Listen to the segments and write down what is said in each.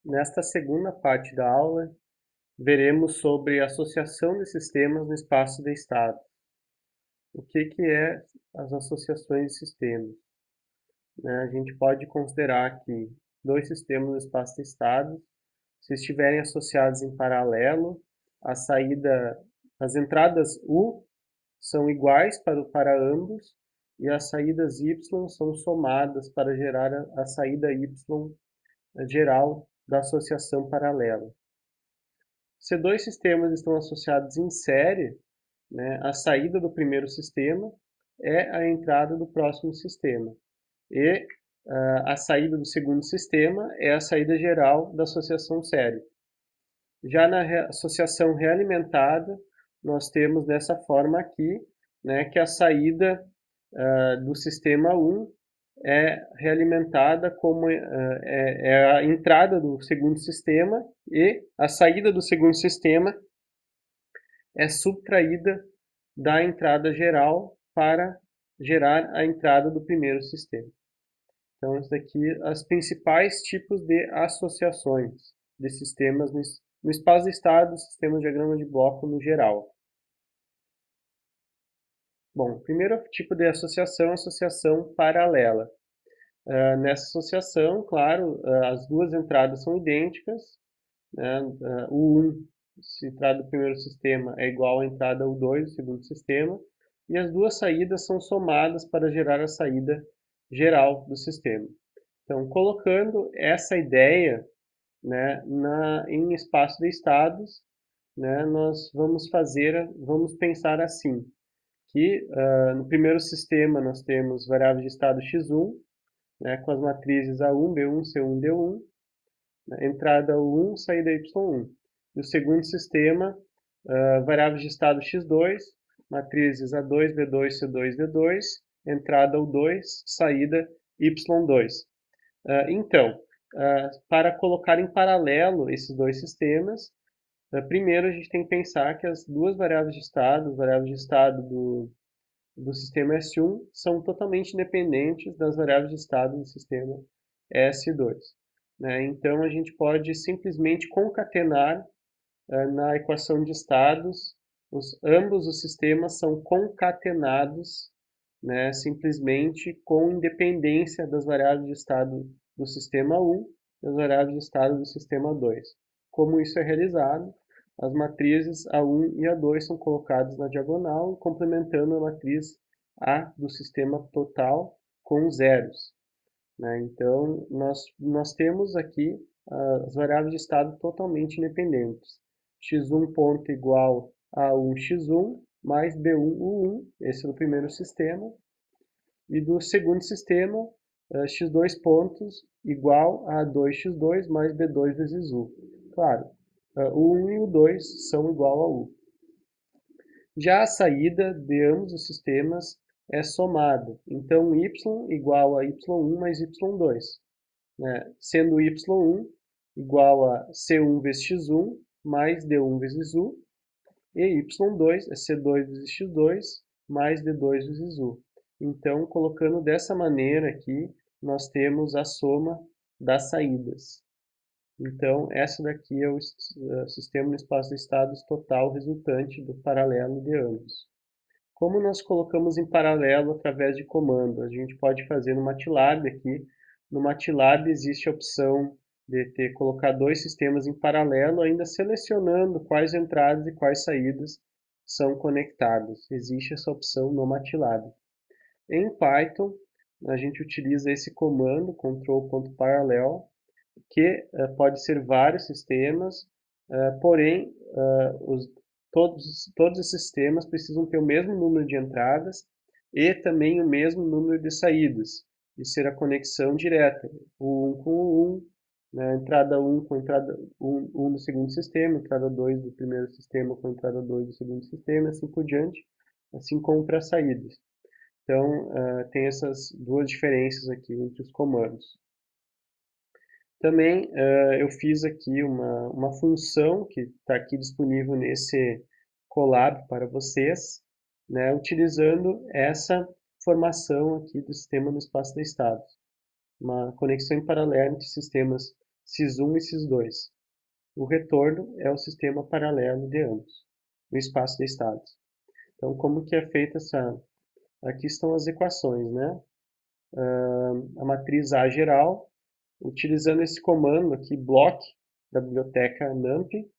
Nesta segunda parte da aula, veremos sobre associação de sistemas no espaço de estado. O que é as associações de sistemas? A gente pode considerar que dois sistemas no espaço de estado, se estiverem associados em paralelo, as entradas U são iguais para ambos e as saídas Y são somadas para gerar a saída Y geral da associação paralela. Se dois sistemas estão associados em série, a saída do primeiro sistema é a entrada do próximo sistema. E a saída do segundo sistema é a saída geral da associação série. Já na associação realimentada, nós temos dessa forma aqui, que a saída do sistema 1 é realimentada como é a entrada do segundo sistema e a saída do segundo sistema é subtraída da entrada geral para gerar a entrada do primeiro sistema. Então, isso daqui as principais tipos de associações de sistemas no espaço de estado, sistemas de diagrama de bloco no geral. Bom, o primeiro tipo de associação é a associação paralela. Nessa associação, claro, as duas entradas são idênticas. O 1, se entrada do primeiro sistema, é igual à entrada U2 do segundo sistema. E as duas saídas são somadas para gerar a saída geral do sistema. Então, colocando essa ideia em espaço de estados, nós vamos pensar assim, que no primeiro sistema nós temos variáveis de estado x1, com as matrizes A1, B1, C1, D1, entrada U1, saída Y1. E o segundo sistema, variáveis de estado x2, matrizes A2, B2, C2, D2, entrada U2, saída Y2. Então, para colocar em paralelo esses dois sistemas, primeiro a gente tem que pensar que as duas variáveis de estado, as variáveis de estado do sistema S1 são totalmente independentes das variáveis de estado do sistema S2. Então, a gente pode simplesmente concatenar na equação de estados, ambos os sistemas são concatenados simplesmente com independência das variáveis de estado do sistema 1 e das variáveis de estado do sistema 2. Como isso é realizado? As matrizes A1 e A2 são colocadas na diagonal, complementando a matriz A do sistema total com zeros. Então, nós temos aqui as variáveis de estado totalmente independentes. x1 ponto igual a 1x1 mais b1u1, esse é do primeiro sistema. E do segundo sistema, x2 pontos igual a 2x2 mais b2 vezes u. Claro, o 1 e o 2 são igual a u. Já a saída de ambos os sistemas é somada. Então, y igual a y1 mais y2. Sendo y1 igual a c1 vezes x1 mais d1 vezes u. E y2 é c2 vezes x2 mais d2 vezes u. Então, colocando dessa maneira aqui, nós temos a soma das saídas. Então, essa daqui é o sistema no espaço de estados total resultante do paralelo de ambos. Como nós colocamos em paralelo através de comando? A gente pode fazer no MATLAB aqui. No MATLAB existe a opção de colocar dois sistemas em paralelo, ainda selecionando quais entradas e quais saídas são conectadas. Existe essa opção no MATLAB. Em Python, a gente utiliza esse comando, control.parallel, que pode ser vários sistemas, porém, todos esses sistemas precisam ter o mesmo número de entradas e também o mesmo número de saídas, e ser a conexão direta, o 1 com o 1, entrada 1 com entrada 1 do segundo sistema, entrada 2 do primeiro sistema com entrada 2 do segundo sistema, assim por diante, assim como para as saídas. Então, tem essas duas diferenças aqui entre os comandos. Também eu fiz aqui uma função que está aqui disponível nesse Colab para vocês, utilizando essa formação aqui do sistema no espaço de estados. Uma conexão em paralelo entre sistemas cis1 e cis2. O retorno é o sistema paralelo de ambos, no espaço de estados. Então, como que é feita essa... Aqui estão as equações, né? A matriz A geral, utilizando esse comando aqui, block, da biblioteca NumPy,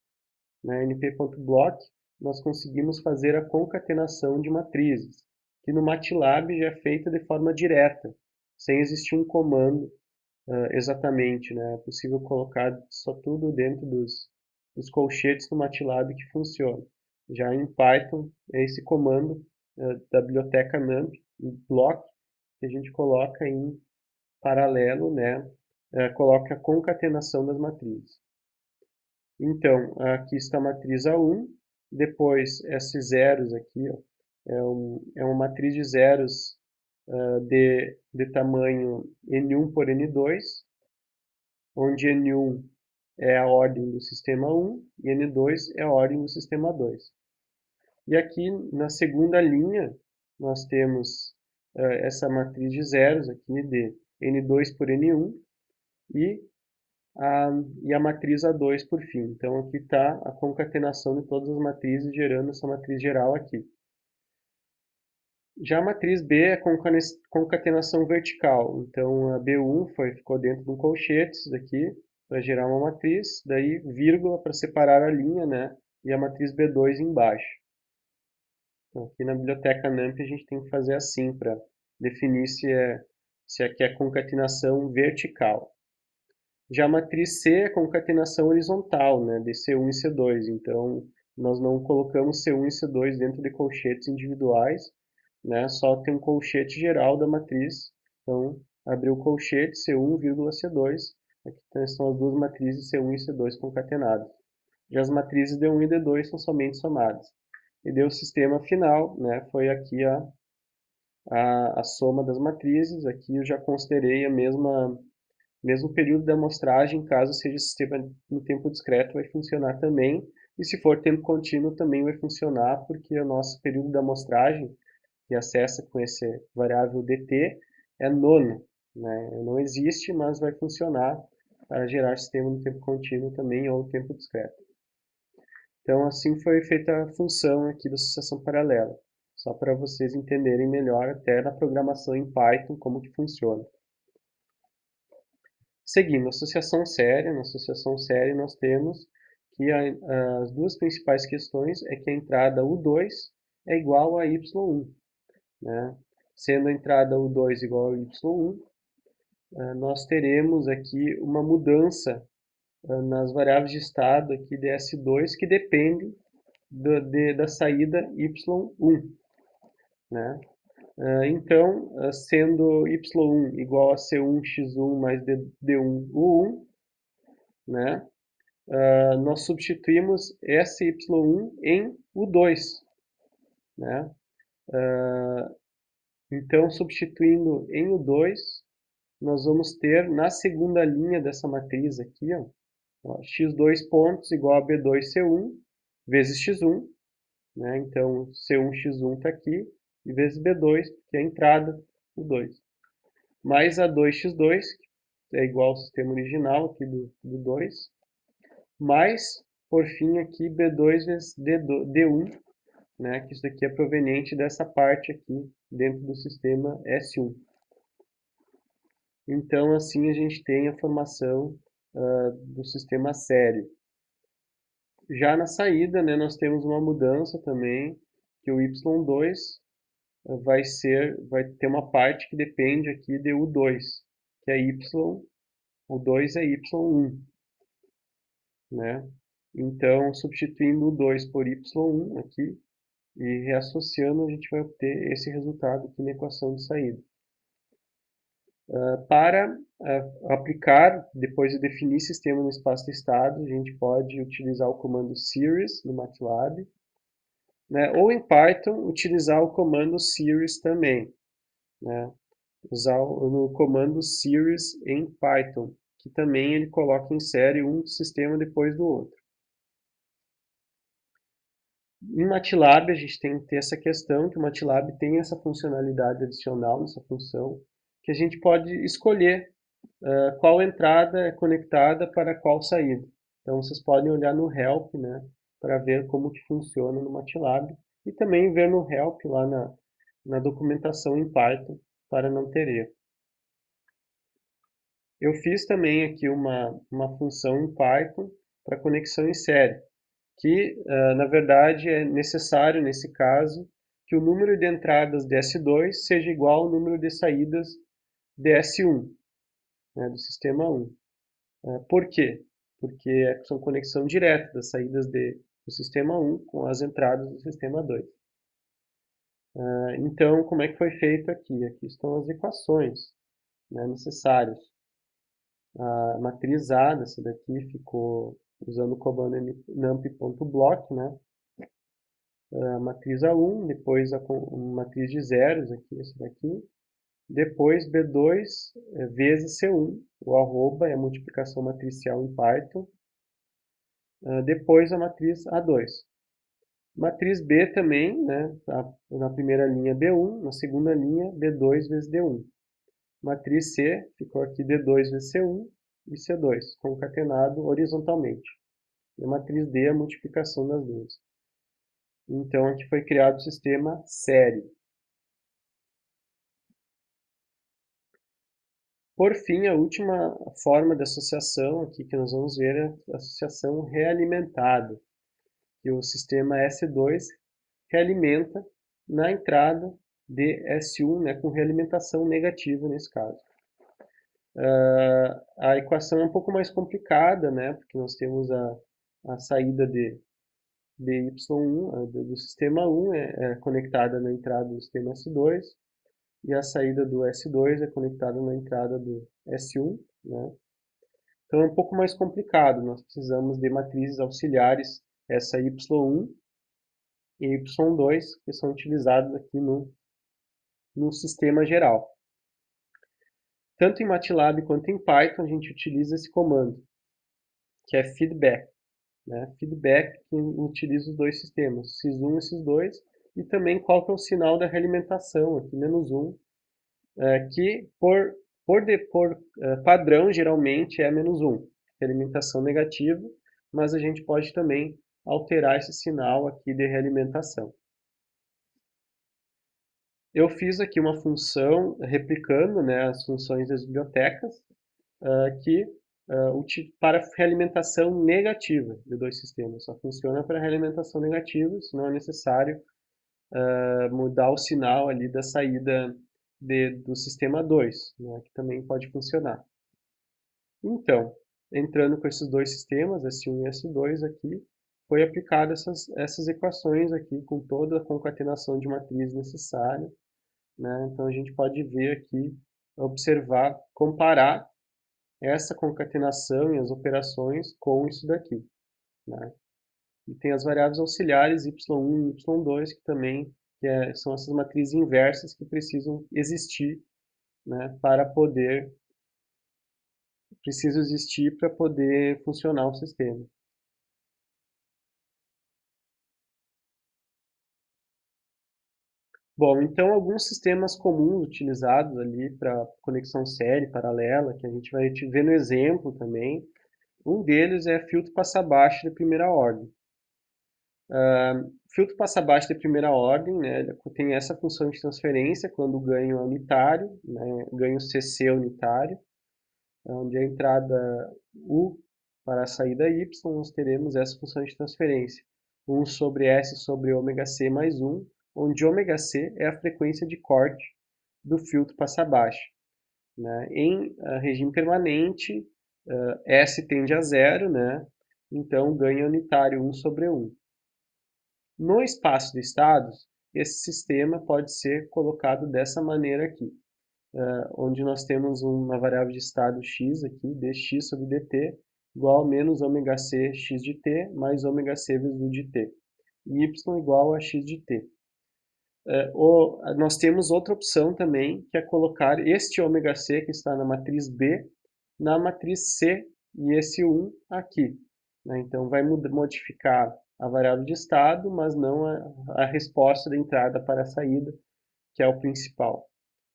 né, np.block, nós conseguimos fazer a concatenação de matrizes, que no MATLAB já é feita de forma direta, sem existir um comando exatamente, né? É possível colocar só tudo dentro dos colchetes do MATLAB que funciona. Já em Python, é esse comando da biblioteca NumPy, block, que a gente coloca em paralelo, né? Coloca a concatenação das matrizes. Então, aqui está a matriz A1, depois esses zeros aqui, ó, é uma matriz de zeros de tamanho N1 por N2, onde N1 é a ordem do sistema 1 e N2 é a ordem do sistema 2. E aqui na segunda linha nós temos essa matriz de zeros aqui de N2 por N1 e a matriz A2 por fim. Então aqui está a concatenação de todas as matrizes gerando essa matriz geral aqui. Já a matriz B é concatenação vertical. Então a B1 ficou dentro de um colchete aqui para gerar uma matriz, daí vírgula para separar a linha, né? E a matriz B2 embaixo. Então, aqui na biblioteca NumPy a gente tem que fazer assim para definir se aqui é concatenação vertical. Já a matriz C é concatenação horizontal, né, de C1 e C2. Então, nós não colocamos C1 e C2 dentro de colchetes individuais, né, só tem um colchete geral da matriz. Então, abriu o colchete C1, C2. Aqui estão as duas matrizes C1 e C2 concatenadas. Já as matrizes D1 e D2 são somente somadas. E deu o sistema final, né, foi aqui a soma das matrizes. Aqui eu já considerei mesmo período da amostragem, caso seja sistema no tempo discreto, vai funcionar também. E se for tempo contínuo, também vai funcionar, porque o nosso período da amostragem, que acessa com esse variável dt, é nono. Né? Não existe, mas vai funcionar para gerar sistema no tempo contínuo também, ou tempo discreto. Então, assim foi feita a função aqui da associação paralela. Só para vocês entenderem melhor, até na programação em Python, como que funciona. Seguindo, associação séria. Na associação séria nós temos que as duas principais questões é que a entrada U2 é igual a Y1. Né? Sendo a entrada U2 igual a Y1, nós teremos aqui uma mudança nas variáveis de estado aqui de S2 que depende da saída Y1. Né? Então, sendo Y1 igual a C1x1 mais D1U1, né? Nós substituímos esse Y1 em U2. Né? Então, substituindo em U2, nós vamos ter na segunda linha dessa matriz aqui, ó, x2 pontos igual a B2C1 vezes x1. Né? Então, C1x1 está aqui, e vezes B2, que é a entrada, U2. Mais A2x2, que é igual ao sistema original aqui do 2, mais, por fim, aqui B2 vezes D1, né, que isso daqui é proveniente dessa parte aqui dentro do sistema S1. Então, assim a gente tem a formação do sistema série. Já na saída, né, nós temos uma mudança também, que o Y2 vai ter uma parte que depende aqui de U2, que é Y, U2 é Y1. Né? Então, substituindo o 2 por y1 aqui e reassociando, a gente vai obter esse resultado aqui na equação de saída. Para aplicar, depois de definir sistema no espaço de estado, a gente pode utilizar o comando series no MATLAB, né? Ou em Python, utilizar o comando series também. Né? Usar o comando series em Python, que também ele coloca em série um sistema depois do outro. Em MATLAB, a gente tem que ter essa questão, que o MATLAB tem essa funcionalidade adicional nessa função, que a gente pode escolher qual entrada é conectada para qual saída. Então vocês podem olhar no help, né, para ver como que funciona no MATLAB e também ver no help lá na documentação em Python para não ter erro. Eu fiz também aqui uma função em Python para conexão em série, que na verdade é necessário nesse caso que o número de entradas de S2 seja igual ao número de saídas de S1, né, do sistema 1. Por quê? Porque são conexão direta das saídas do sistema 1 com as entradas do sistema 2. Então, como é que foi feito aqui? Aqui estão as equações, né, necessárias. A matriz A dessa daqui ficou usando o comando nump.block, né? A matriz A1, depois a matriz de zeros, aqui, essa daqui. Depois B2 vezes C1, o arroba é a multiplicação matricial em Python. Depois a matriz A2. Matriz B também, né? Na primeira linha B1, na segunda linha B2 vezes D1. Matriz C ficou aqui D2 vezes C1 e C2, concatenado horizontalmente. E a matriz D é a multiplicação das duas. Então aqui foi criado o sistema série. Por fim, a última forma de associação aqui que nós vamos ver é a associação realimentada, que o sistema S2 realimenta na entrada de S1, né, com realimentação negativa nesse caso. A equação é um pouco mais complicada, né, porque nós temos a saída de y1 do sistema 1 é conectada na entrada do sistema S2 e a saída do S2 é conectada na entrada do S1, né? Então é um pouco mais complicado, nós precisamos de matrizes auxiliares, essa y1 e y2, que são utilizadas aqui no sistema geral. Tanto em MATLAB quanto em Python a gente utiliza esse comando, que é feedback. Né? Feedback que utiliza os dois sistemas, sys1 e sys2, e também qual que é o sinal da realimentação, aqui -1, que por padrão geralmente é -1, realimentação negativa, mas a gente pode também alterar esse sinal aqui de realimentação. Eu fiz aqui uma função replicando, né, as funções das bibliotecas para realimentação negativa de dois sistemas. Só funciona para realimentação negativa, se não é necessário mudar o sinal ali da saída do sistema 2, né, que também pode funcionar. Então, entrando com esses dois sistemas, S1 e S2 aqui, foi aplicada essas equações aqui com toda a concatenação de matriz necessária, né? Então a gente pode ver aqui, observar, comparar essa concatenação e as operações com isso daqui, né? E tem as variáveis auxiliares y1 e y2 que também são essas matrizes inversas que precisam existir, né, para poder funcionar o sistema. Bom, então alguns sistemas comuns utilizados ali para conexão série, paralela, que a gente vai ver no exemplo também. Um deles é filtro passa-baixo de primeira ordem. Filtro passa-baixo de primeira ordem, né, tem essa função de transferência quando o ganho é unitário, né, ganho CC unitário, onde a entrada U para a saída Y, nós teremos essa função de transferência. 1 sobre S sobre ômega C mais 1, onde ômega C é a frequência de corte do filtro passa-baixo. Né? Em regime permanente, S tende a zero, né? Então o ganho é unitário 1 sobre 1. No espaço de estados, esse sistema pode ser colocado dessa maneira aqui, onde nós temos uma variável de estado x aqui, dx sobre dt, igual a menos ômega c x de t, mais ômega c vezes u de t. E y igual a x de t. Nós temos outra opção também, que é colocar este ômega c que está na matriz B, na matriz C, e esse 1 aqui. Né? Então vai modificar a variável de estado, mas não a resposta da entrada para a saída, que é o principal.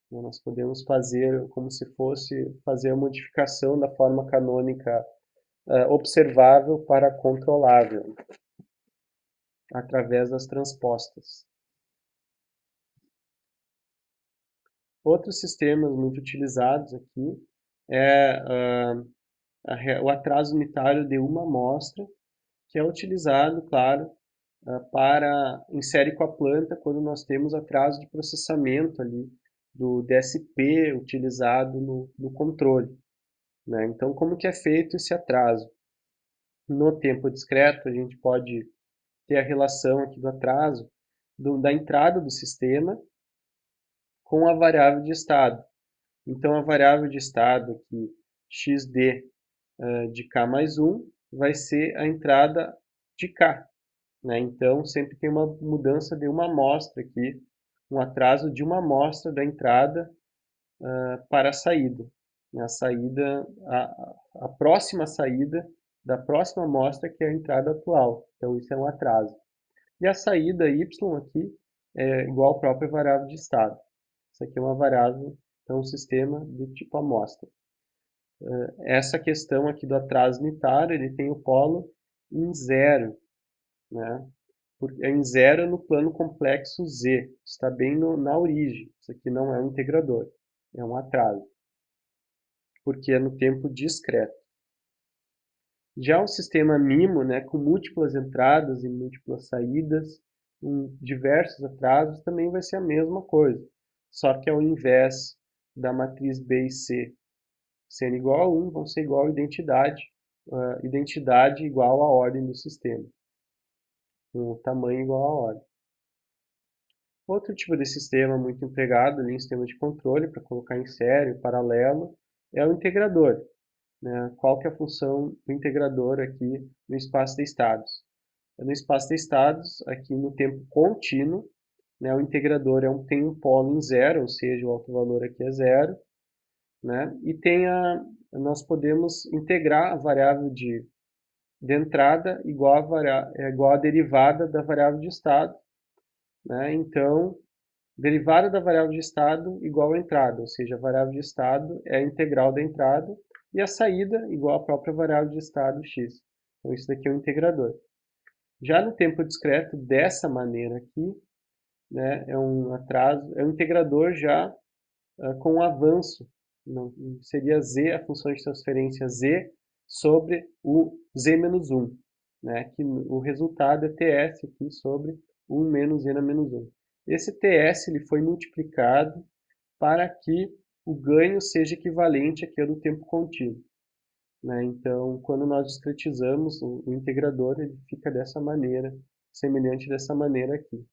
Nós podemos fazer como se fosse fazer a modificação da forma canônica observável para controlável, através das transpostas. Outros sistemas muito utilizados aqui é o atraso unitário de uma amostra, que é utilizado, claro, em série com a planta, quando nós temos atraso de processamento ali do DSP utilizado no controle. Né? Então, como que é feito esse atraso? No tempo discreto, a gente pode ter a relação aqui do atraso da entrada do sistema com a variável de estado. Então, a variável de estado aqui, xd de k mais 1, vai ser a entrada de k. Né? Então, sempre tem uma mudança de uma amostra aqui, um atraso de uma amostra da entrada para a saída. A saída, a próxima saída da próxima amostra, que é a entrada atual. Então, isso é um atraso. E a saída y aqui é igual à própria variável de estado. Isso aqui é uma variável, então, um sistema do tipo amostra. Essa questão aqui do atraso unitário, ele tem o polo em zero, né? É em zero no plano complexo Z, está bem na origem. Isso aqui não é um integrador, é um atraso, porque é no tempo discreto. Já um sistema MIMO, né, com múltiplas entradas e múltiplas saídas, com diversos atrasos, também vai ser a mesma coisa, só que ao invés da matriz B e C sendo igual a 1, vão ser igual a identidade, identidade igual à ordem do sistema, com o tamanho igual à ordem. Outro tipo de sistema muito empregado ali em sistema de controle, para colocar em série, paralelo, é o integrador. Né? Qual que é a função do integrador aqui no espaço de estados? No espaço de estados, aqui no tempo contínuo, né, o integrador tem um polo em zero, ou seja, o autovalor aqui é zero, né, e nós podemos integrar a variável de entrada igual à derivada da variável de estado. Né? Então, derivada da variável de estado igual à entrada, ou seja, a variável de estado é a integral da entrada e a saída igual à própria variável de estado x. Então, isso daqui é um integrador. Já no tempo discreto, dessa maneira aqui, né, é um integrador já com um avanço. Não, seria z, a função de transferência z, sobre o z menos 1. Né, que o resultado é ts aqui sobre 1 menos n a menos 1. Esse ts ele foi multiplicado para que o ganho seja equivalente àquele do tempo contínuo. Né? Então, quando nós discretizamos o integrador, ele fica dessa maneira, semelhante dessa maneira aqui.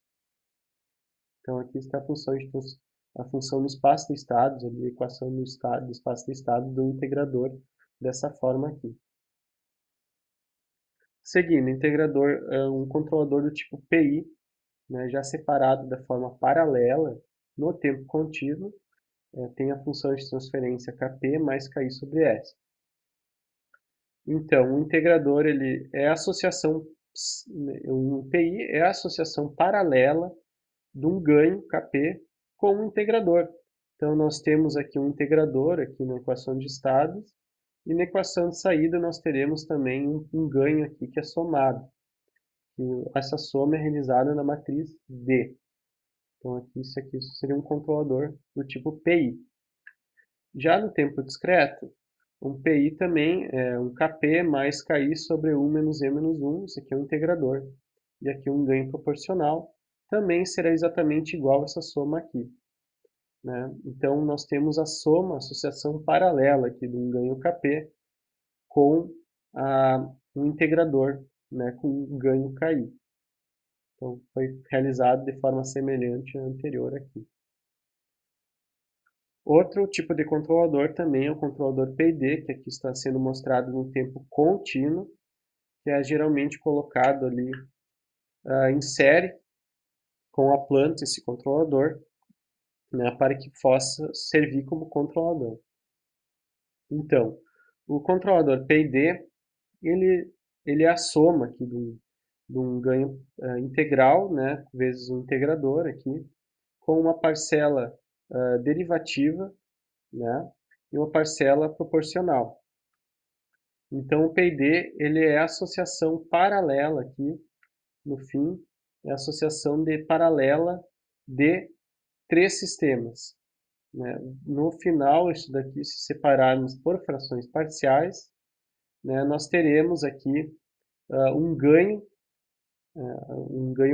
Então, aqui está a função no espaço de estados, a equação do espaço de estados do integrador, dessa forma aqui. Seguindo, integrador é um controlador do tipo PI, né, já separado da forma paralela no tempo contínuo, tem a função de transferência Kp mais Ki sobre S. Então, o integrador ele é a associação, o PI é a associação paralela de um ganho Kp com um integrador. Então, nós temos aqui um integrador aqui na equação de estados, e na equação de saída nós teremos também um ganho aqui que é somado. E essa soma é realizada na matriz D. Então, isso aqui seria um controlador do tipo PI. Já no tempo discreto, um PI também é um Kp mais Ki sobre 1 menos E menos 1, isso aqui é um integrador. E aqui um ganho proporcional, também será exatamente igual a essa soma aqui. Né? Então, nós temos a soma, a associação paralela aqui de um ganho Kp com um integrador, né, com um ganho Ki. Então, foi realizado de forma semelhante à anterior aqui. Outro tipo de controlador também é o controlador PID, que aqui está sendo mostrado no tempo contínuo, que é geralmente colocado ali em série com a planta, esse controlador, né, para que possa servir como controlador. Então, o controlador PID, ele é a soma aqui de um ganho integral, né, vezes um integrador aqui, com uma parcela derivativa, né, e uma parcela proporcional. Então, o P&D ele é a associação paralela aqui, no fim, é a associação paralela de três sistemas, né? No final, isso daqui, se separarmos por frações parciais, né, nós teremos aqui um ganho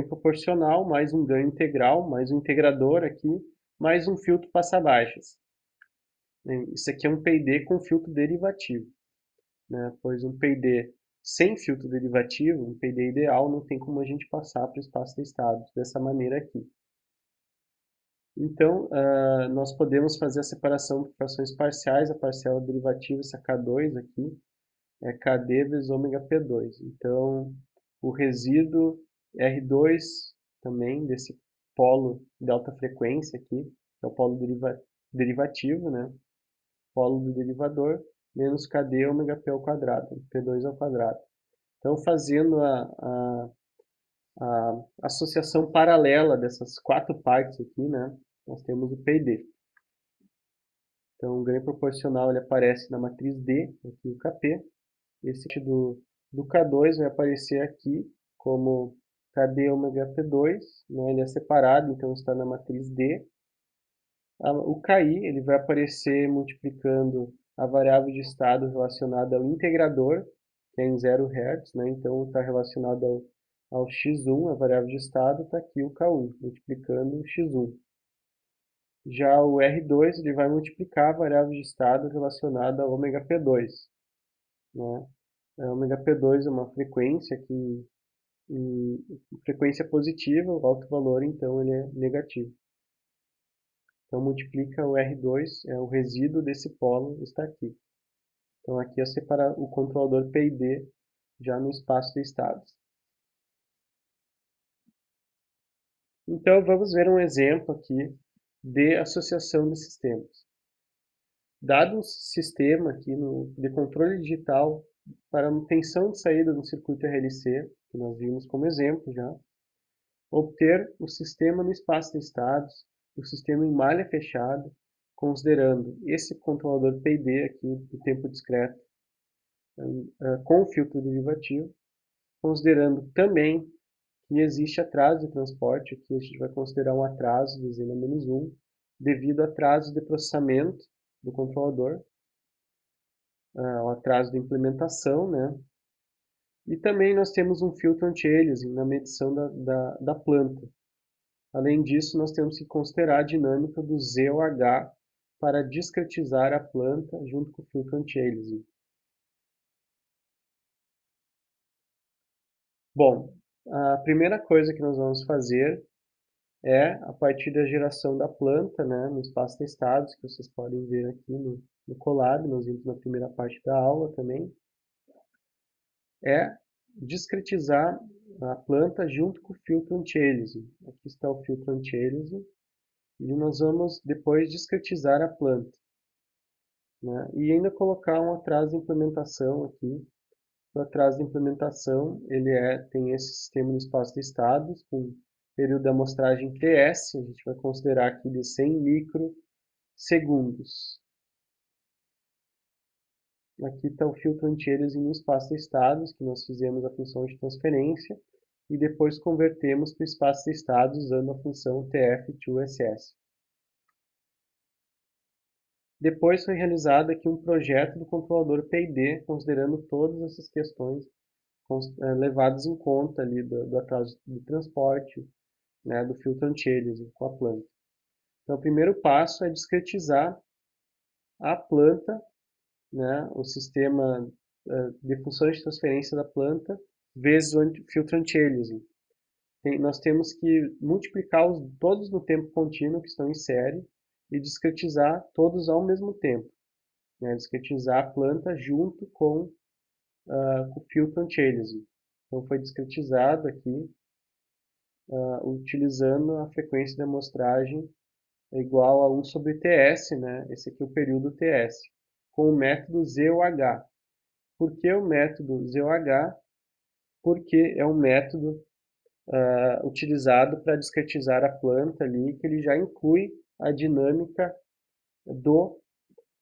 proporcional, mais um ganho integral, mais um integrador aqui, mais um filtro passa-baixas. Isso aqui é um P&D com filtro derivativo, né? Pois um P&D sem filtro derivativo, um P&D ideal, não tem como a gente passar para o espaço de estados dessa maneira aqui. Então, nós podemos fazer a separação por frações parciais, a parcela derivativa, essa K2 aqui, é KD vezes ômega P2. Então, o resíduo R2 também, desse polo de alta frequência aqui, que é o polo derivativo, né? Polo do derivador, menos KD ômega P ao quadrado, P2 ao quadrado. Então, fazendo a associação paralela dessas quatro partes aqui, né? Nós temos o P&D. Então, o ganho proporcional ele aparece na matriz D, aqui o Kp. Esse do K2 vai aparecer aqui como KD ômega P2, né? Ele é separado, então está na matriz D. O KI ele vai aparecer multiplicando a variável de estado relacionada ao integrador, que é em 0 Hz, né? Então está relacionado ao x1, a variável de estado, está aqui o K1, multiplicando o x1. Já o R2 ele vai multiplicar a variável de estado relacionada ao ômega P2, né? A ômega P2 é uma frequência que frequência positiva, o alto valor então ele é negativo. Então multiplica o R2, o resíduo desse polo está aqui. Então aqui é separar o controlador P&D já no espaço de estados. Então vamos ver um exemplo aqui de associação de sistemas. Dado um sistema aqui de controle digital para manutenção de saída do circuito RLC, que nós vimos como exemplo já, obter o sistema no espaço de estados, o sistema em malha fechada, considerando esse controlador P&D aqui do tempo discreto com filtro derivativo, considerando também que existe atraso de transporte, aqui a gente vai considerar um atraso de z menos 1, devido a atraso de processamento do controlador, o atraso de implementação, né? E também nós temos um filtro anti-aliasing na medição da planta. Além disso, nós temos que considerar a dinâmica do Z ou H para discretizar a planta junto com o filtro anti-aliasing. Bom, a primeira coisa que nós vamos fazer é, a partir da geração da planta, né, no espaço de estados, que vocês podem ver aqui no Colab, nós vimos na primeira parte da aula também, é discretizar a planta junto com o filtro anti-aliasing. Aqui está o filtro anti-aliasing, e nós vamos depois discretizar a planta, né, e ainda colocar um atraso de implementação aqui. O atraso de implementação ele tem esse sistema no espaço de estados, com período de amostragem TS, a gente vai considerar aqui de 100 microsegundos. Aqui está o filtro anti-aliasing no espaço de estados, que nós fizemos a função de transferência, e depois convertemos para o espaço de estados usando a função TF2SS. Depois foi realizado aqui um projeto do controlador P&D, considerando todas essas questões levadas em conta ali do atraso de transporte, né, do filtro anti-aliasing com a planta. Então, o primeiro passo é discretizar a planta, né, o sistema de funções de transferência da planta vezes o filtro anti-aliasing. Nós temos que multiplicar todos no tempo contínuo que estão em série e discretizar todos ao mesmo tempo, né, discretizar a planta junto com o filtro anti-aliasing. Então foi discretizado aqui utilizando a frequência de amostragem igual a 1 sobre TS, né? Esse aqui é o período TS, com o método ZOH. Por que o método ZOH? Porque é um método utilizado para discretizar a planta ali, que ele já inclui a dinâmica do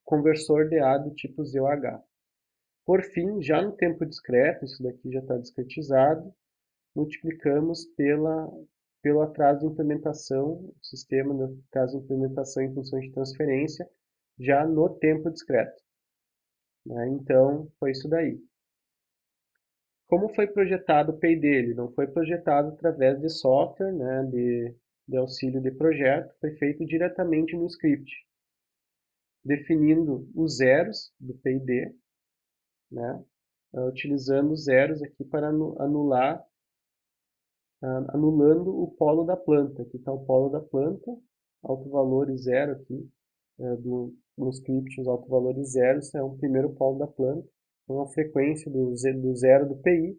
conversor de A do tipo ZOH. Por fim, já no tempo discreto, isso daqui já está discretizado, multiplicamos pelo atraso de implementação, o sistema do atraso de implementação em função de transferência, já no tempo discreto. Né? Então, foi isso daí. Como foi projetado o PID? Ele não foi projetado através de software, né, de auxílio de projeto, foi feito diretamente no script, definindo os zeros do PID, né, utilizando os zeros aqui para anulando o polo da planta. Aqui está o polo da planta, autovalores zero aqui, no script os autovalores zeros é o primeiro polo da planta. Então a frequência do zero do PI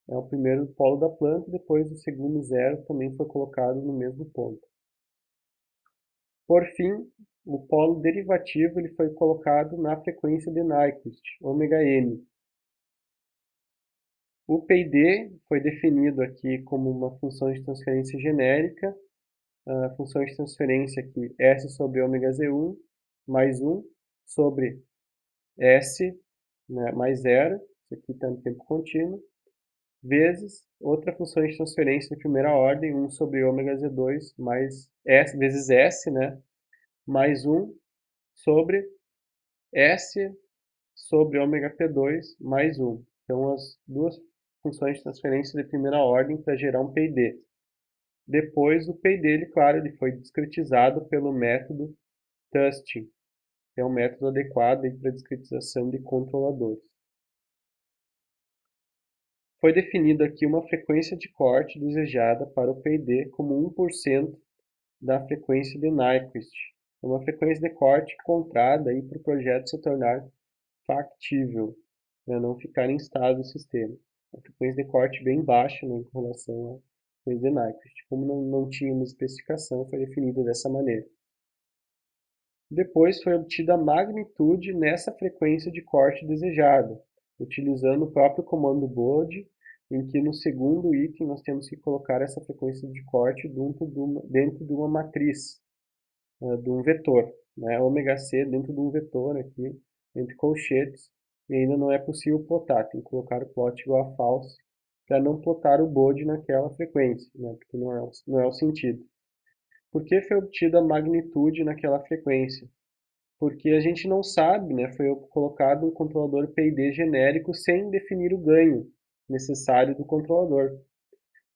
é o primeiro polo da planta, depois o segundo zero também foi colocado no mesmo ponto. Por fim, o polo derivativo ele foi colocado na frequência de Nyquist, ômega-n. O PID foi definido aqui como uma função de transferência genérica, a função de transferência aqui S sobre ômega Z1 mais 1 sobre S, né, mais 0, isso aqui está no tempo contínuo, vezes outra função de transferência de primeira ordem, 1 sobre ômega Z2 mais S, vezes S, né, mais 1 sobre S sobre ômega P2 mais 1. Então, as duas funções de transferência de primeira ordem para gerar um PID. Depois, o PID, ele, claro, ele foi discretizado pelo método Tusting, que é um método adequado para discretização de controladores. Foi definida aqui uma frequência de corte desejada para o PID como 1% da frequência de Nyquist. É uma frequência de corte encontrada para o projeto se tornar factível, para não ficar instável o sistema. A frequência de corte bem baixa, né, com relação à frequência de Nyquist. Como não tínhamos especificação, foi definida dessa maneira. Depois foi obtida a magnitude nessa frequência de corte desejada, utilizando o próprio comando BOD, em que no segundo item nós temos que colocar essa frequência de corte dentro de uma matriz, de um vetor, né? Ômega C dentro de um vetor aqui, entre colchetes, e ainda não é possível plotar, tem que colocar o plot igual a false, para não plotar o BOD naquela frequência, né? Porque não é o sentido. Por que foi obtida a magnitude naquela frequência? Porque a gente não sabe, né? Foi colocado um controlador PID genérico sem definir o ganho necessário do controlador.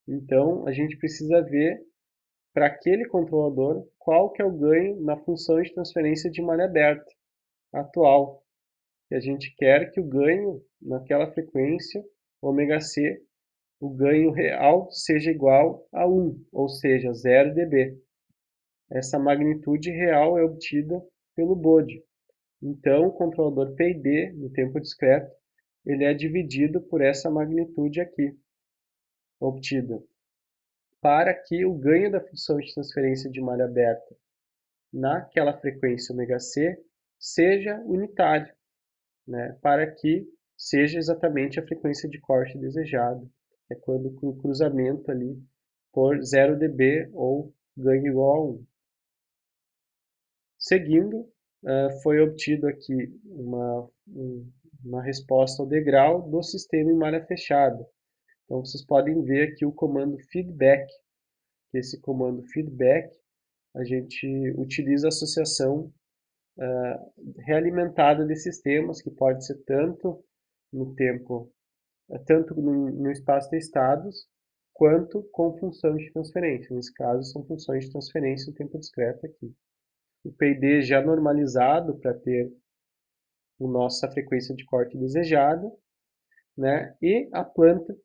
Então, a gente precisa ver para aquele controlador qual que é o ganho na função de transferência de malha aberta atual. E a gente quer que o ganho naquela frequência, ômega C, o ganho real seja igual a 1, ou seja, 0 dB. Essa magnitude real é obtida pelo BOD. Então, o controlador PID, no tempo discreto, ele é dividido por essa magnitude aqui, obtida, para que o ganho da função de transferência de malha aberta naquela frequência ômega-c seja unitário, né, para que seja exatamente a frequência de corte desejada, é quando o cruzamento ali for 0 dB ou ganho igual a 1. Seguindo, foi obtido aqui uma resposta ao degrau do sistema em malha fechada. Então, vocês podem ver aqui o comando feedback. Esse comando feedback, a gente utiliza a associação realimentada de sistemas, que pode ser tanto no tempo, tanto no espaço de estados, quanto com função de transferência. Nesse caso, são funções de transferência em tempo discreto aqui. O PID já normalizado para ter a nossa frequência de corte desejada, né? E a planta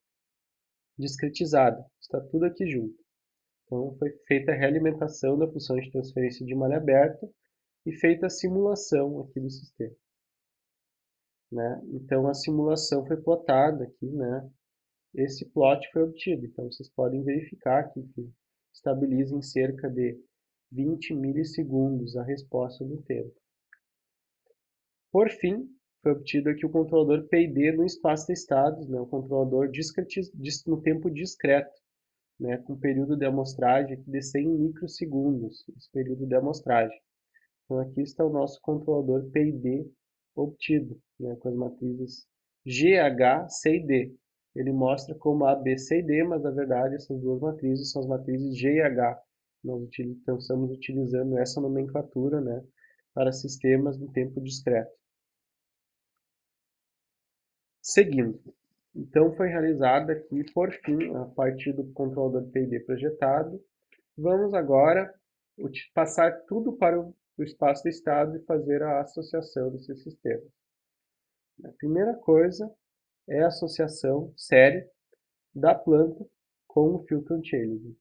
discretizada. Está tudo aqui junto. Então, foi feita a realimentação da função de transferência de malha aberta e feita a simulação aqui do sistema. Né? Então, a simulação foi plotada aqui, né? Esse plot foi obtido. Então, vocês podem verificar aqui que estabiliza em cerca de 20 milissegundos a resposta do tempo. Por fim, foi obtido aqui o controlador PID no espaço de estados, né? O controlador no tempo discreto, né, com período de amostragem aqui de 100 microsegundos, esse período de amostragem. Então aqui está o nosso controlador PID obtido, né, com as matrizes GH, C e D. Ele mostra como A, B, C e D, mas na verdade essas duas matrizes são as matrizes G e H. Nós estamos utilizando essa nomenclatura, né, para sistemas no tempo discreto. Seguindo, então foi realizada aqui, por fim, a partir do controlador PID projetado. Vamos agora passar tudo para o espaço de estado e fazer a associação desses sistemas. A primeira coisa é a associação série da planta com o filtro anti-aliasing,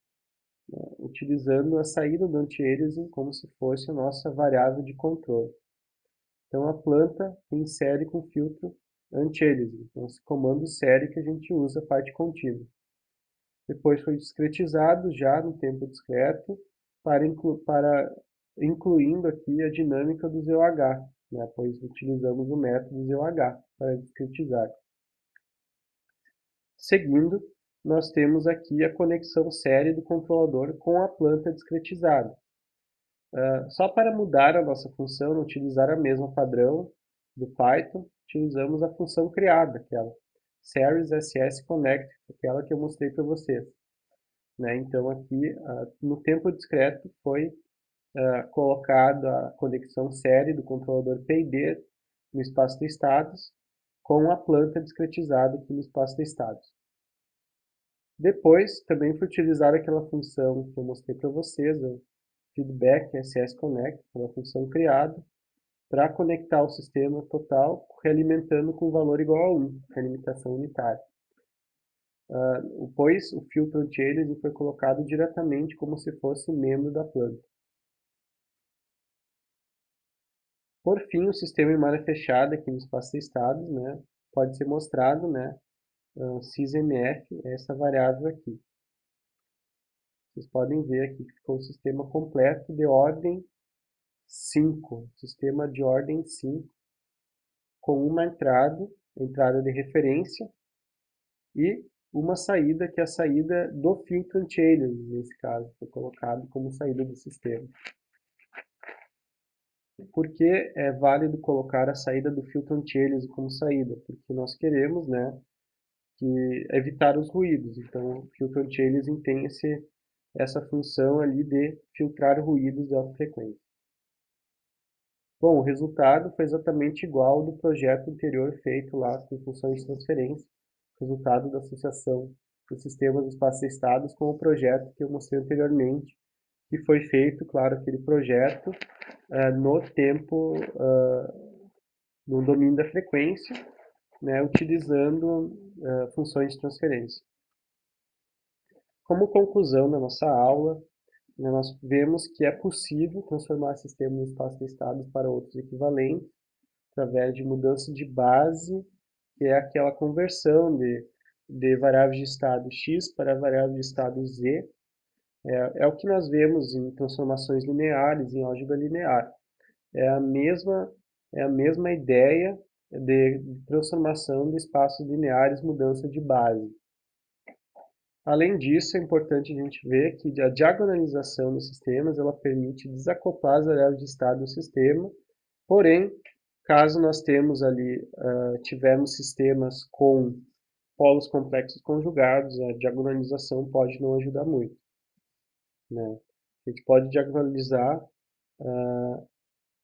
né, utilizando a saída do anti-aliasing como se fosse a nossa variável de controle. Então a planta tem série com filtro anti-aliasing, então esse comando série que a gente usa a parte contínua. Depois foi discretizado já no tempo discreto, incluindo aqui a dinâmica do ZOH, né, pois utilizamos o método ZOH para discretizar. Seguindo, nós temos aqui a conexão série do controlador com a planta discretizada. Só para mudar a nossa função, não utilizar a mesma padrão do Python, utilizamos a função criada, aquela series ss connect, aquela que eu mostrei para vocês. Né? Então aqui, no tempo discreto, foi colocada a conexão série do controlador PID no espaço de estados com a planta discretizada aqui no espaço de estados. Depois, também foi utilizada aquela função que eu mostrei para vocês, o feedback ss connect, aquela função criada, para conectar o sistema total, realimentando com valor igual a 1, realimentação unitária. Pois o filtro anti-aliasing foi colocado diretamente como se fosse membro da planta. Por fim, o sistema em malha fechada aqui no espaço de estados, né, pode ser mostrado, né, sysmf é essa variável aqui. Vocês podem ver aqui que ficou o sistema completo de ordem 5, sistema de ordem 5, com uma entrada de referência, e uma saída, que é a saída do filtro anti-aliasing, nesse caso, foi colocado como saída do sistema. Por que é válido colocar a saída do filtro anti-aliasing como saída? Porque nós queremos, né, evitar os ruídos. Então, o filtro anti-aliasing tem essa função ali de filtrar ruídos de alta frequência. Bom, o resultado foi exatamente igual ao do projeto anterior feito lá com funções de transferência, resultado da associação dos sistemas espaço-estados com o projeto que eu mostrei anteriormente, que foi feito, claro, aquele projeto no tempo, no domínio da frequência, né, utilizando funções de transferência. Como conclusão da nossa aula, né, nós vemos que é possível transformar sistemas em espaço de estados para outros equivalentes, através de mudança de base, que é aquela conversão de variáveis de estado x para variável de estado z. É o que nós vemos em transformações lineares, em álgebra linear. É a mesma ideia de transformação de espaços lineares, mudança de base. Além disso, é importante a gente ver que a diagonalização dos sistemas ela permite desacoplar as variáveis de estado do sistema, porém, caso nós tivermos sistemas com polos complexos conjugados, a diagonalização pode não ajudar muito, né? A gente pode diagonalizar,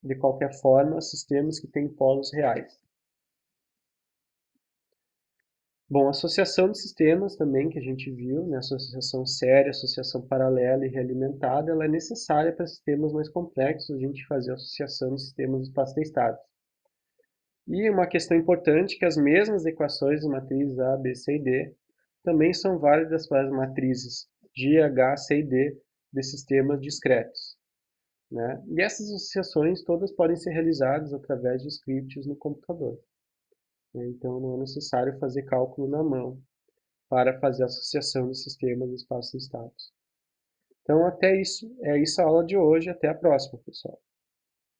de qualquer forma, sistemas que têm polos reais. Bom, a associação de sistemas também, que a gente viu, né, associação séria, associação paralela e realimentada, ela é necessária para sistemas mais complexos, a gente fazer a associação de sistemas espaço-estados. E uma questão importante é que as mesmas equações das matrizes A, B, C e D também são válidas para as matrizes G, H, C e D de sistemas discretos, né? E essas associações todas podem ser realizadas através de scripts no computador. Então, não é necessário fazer cálculo na mão para fazer a associação de sistemas e espaços-estados. Então, até isso, é isso a aula de hoje. Até a próxima, pessoal.